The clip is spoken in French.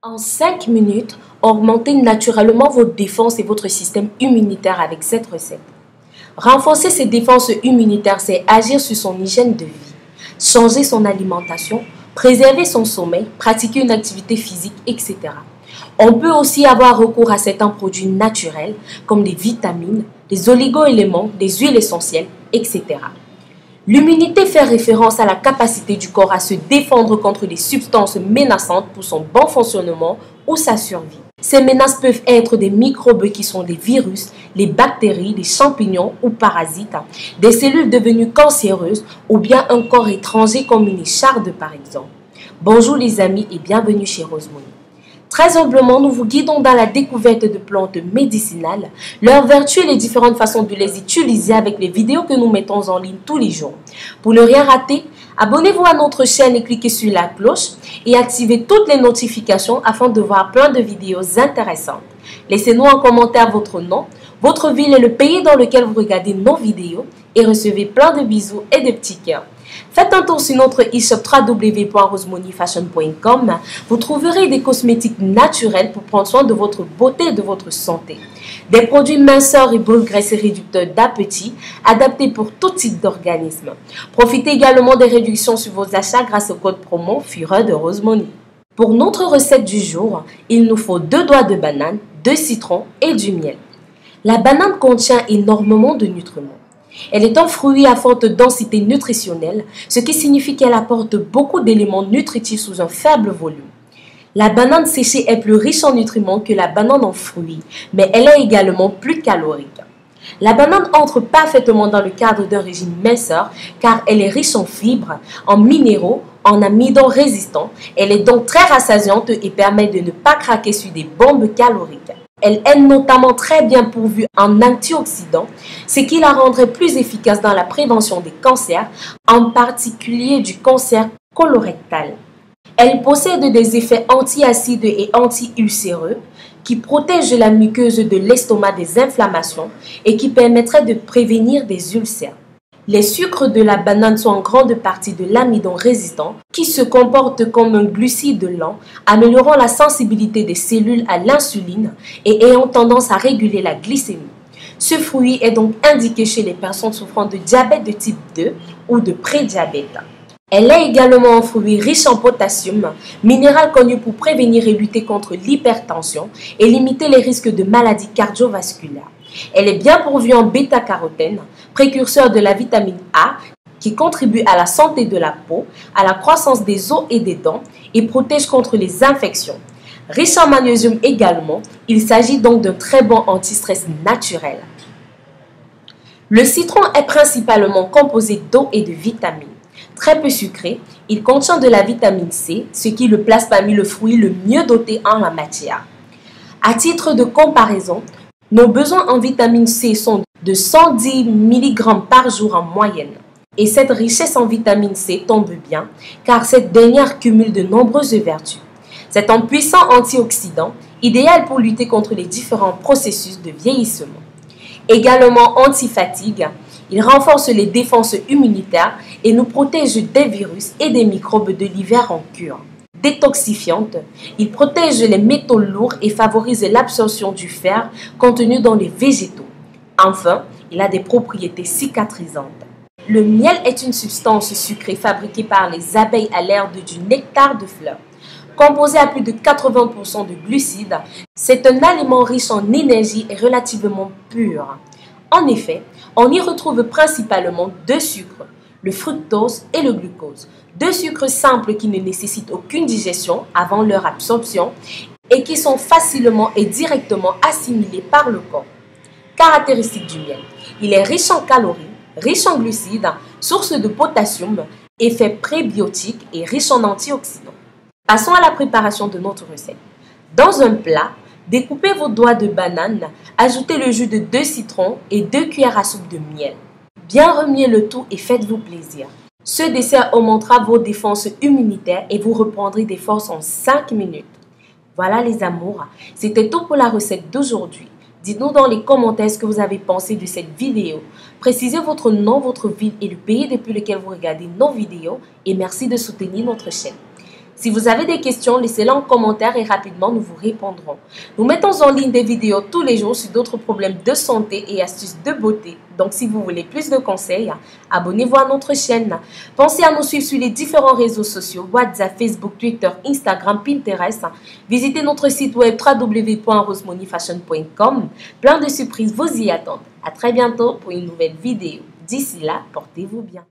En 5 minutes, augmentez naturellement votre défense et votre système immunitaire avec cette recette. Renforcer ses défenses immunitaires, c'est agir sur son hygiène de vie, changer son alimentation, préserver son sommeil, pratiquer une activité physique, etc. On peut aussi avoir recours à certains produits naturels comme des vitamines, des oligo-éléments, des huiles essentielles, etc. L'immunité fait référence à la capacité du corps à se défendre contre les substances menaçantes pour son bon fonctionnement ou sa survie. Ces menaces peuvent être des microbes qui sont des virus, les bactéries, les champignons ou parasites, des cellules devenues cancéreuses ou bien un corps étranger comme une écharde par exemple. Bonjour les amis et bienvenue chez Rosemony. Très humblement, nous vous guidons dans la découverte de plantes médicinales, leurs vertus et les différentes façons de les utiliser avec les vidéos que nous mettons en ligne tous les jours. Pour ne rien rater, abonnez-vous à notre chaîne et cliquez sur la cloche et activez toutes les notifications afin de voir plein de vidéos intéressantes. Laissez-nous en commentaire votre nom, votre ville et le pays dans lequel vous regardez nos vidéos et recevez plein de bisous et de petits cœurs. Faites un tour sur notre e-shop www.rosemonyfashion.com. Vous trouverez des cosmétiques naturels pour prendre soin de votre beauté et de votre santé. Des produits minceurs et brûle graisses et réducteurs d'appétit, adaptés pour tout type d'organisme. Profitez également des réductions sur vos achats grâce au code promo Fureur de Rosemony. Pour notre recette du jour, il nous faut 2 doigts de banane, 2 citrons et du miel. La banane contient énormément de nutriments. Elle est un fruit à forte densité nutritionnelle, ce qui signifie qu'elle apporte beaucoup d'éléments nutritifs sous un faible volume. La banane séchée est plus riche en nutriments que la banane en fruits, mais elle est également plus calorique. La banane entre parfaitement dans le cadre d'un régime minceur car elle est riche en fibres, en minéraux, en amidon résistants. Elle est donc très rassasiante et permet de ne pas craquer sur des bombes caloriques. Elle est notamment très bien pourvue en antioxydants, ce qui la rendrait plus efficace dans la prévention des cancers, en particulier du cancer colorectal. Elle possède des effets anti-acides et anti-ulcéreux qui protègent la muqueuse de l'estomac des inflammations et qui permettraient de prévenir des ulcères. Les sucres de la banane sont en grande partie de l'amidon résistant qui se comporte comme un glucide lent, améliorant la sensibilité des cellules à l'insuline et ayant tendance à réguler la glycémie. Ce fruit est donc indiqué chez les personnes souffrant de diabète de type 2 ou de prédiabète. Elle est également un fruit riche en potassium, minéral connu pour prévenir et lutter contre l'hypertension et limiter les risques de maladies cardiovasculaires. Elle est bien pourvue en bêta-carotène, précurseur de la vitamine A, qui contribue à la santé de la peau, à la croissance des os et des dents et protège contre les infections. Riche en magnésium également, il s'agit donc d'un très bon anti-stress naturel. Le citron est principalement composé d'eau et de vitamines. Très peu sucré, il contient de la vitamine C, ce qui le place parmi le fruit le mieux doté en la matière. À titre de comparaison, nos besoins en vitamine C sont de 110 mg par jour en moyenne. Et cette richesse en vitamine C tombe bien car cette dernière cumule de nombreuses vertus. C'est un puissant antioxydant, idéal pour lutter contre les différents processus de vieillissement. Également anti-fatigue, il renforce les défenses immunitaires et nous protège des virus et des microbes de l'hiver en cure. Détoxifiante, il protège les métaux lourds et favorise l'absorption du fer contenu dans les végétaux. Enfin, il a des propriétés cicatrisantes. Le miel est une substance sucrée fabriquée par les abeilles à l'aide du nectar de fleurs. Composé à plus de 80% de glucides, c'est un aliment riche en énergie et relativement pur. En effet, on y retrouve principalement 2 sucres, le fructose et le glucose. 2 sucres simples qui ne nécessitent aucune digestion avant leur absorption et qui sont facilement et directement assimilés par le corps. Caractéristiques du miel. Il est riche en calories, riche en glucides, source de potassium, effet prébiotique et riche en antioxydants. Passons à la préparation de notre recette. Dans un plat, découpez vos doigts de banane, ajoutez le jus de 2 citrons et 2 cuillères à soupe de miel. Bien remuez le tout et faites-vous plaisir. Ce dessert augmentera vos défenses immunitaires et vous reprendrez des forces en 5 minutes. Voilà les amours, c'était tout pour la recette d'aujourd'hui. Dites-nous dans les commentaires ce que vous avez pensé de cette vidéo. Précisez votre nom, votre ville et le pays depuis lequel vous regardez nos vidéos et merci de soutenir notre chaîne. Si vous avez des questions, laissez-les en commentaire et rapidement nous vous répondrons. Nous mettons en ligne des vidéos tous les jours sur d'autres problèmes de santé et astuces de beauté. Donc si vous voulez plus de conseils, abonnez-vous à notre chaîne. Pensez à nous suivre sur les différents réseaux sociaux, WhatsApp, Facebook, Twitter, Instagram, Pinterest. Visitez notre site web www.rosemoneyfashion.com. Plein de surprises vous y attendent. À très bientôt pour une nouvelle vidéo. D'ici là, portez-vous bien.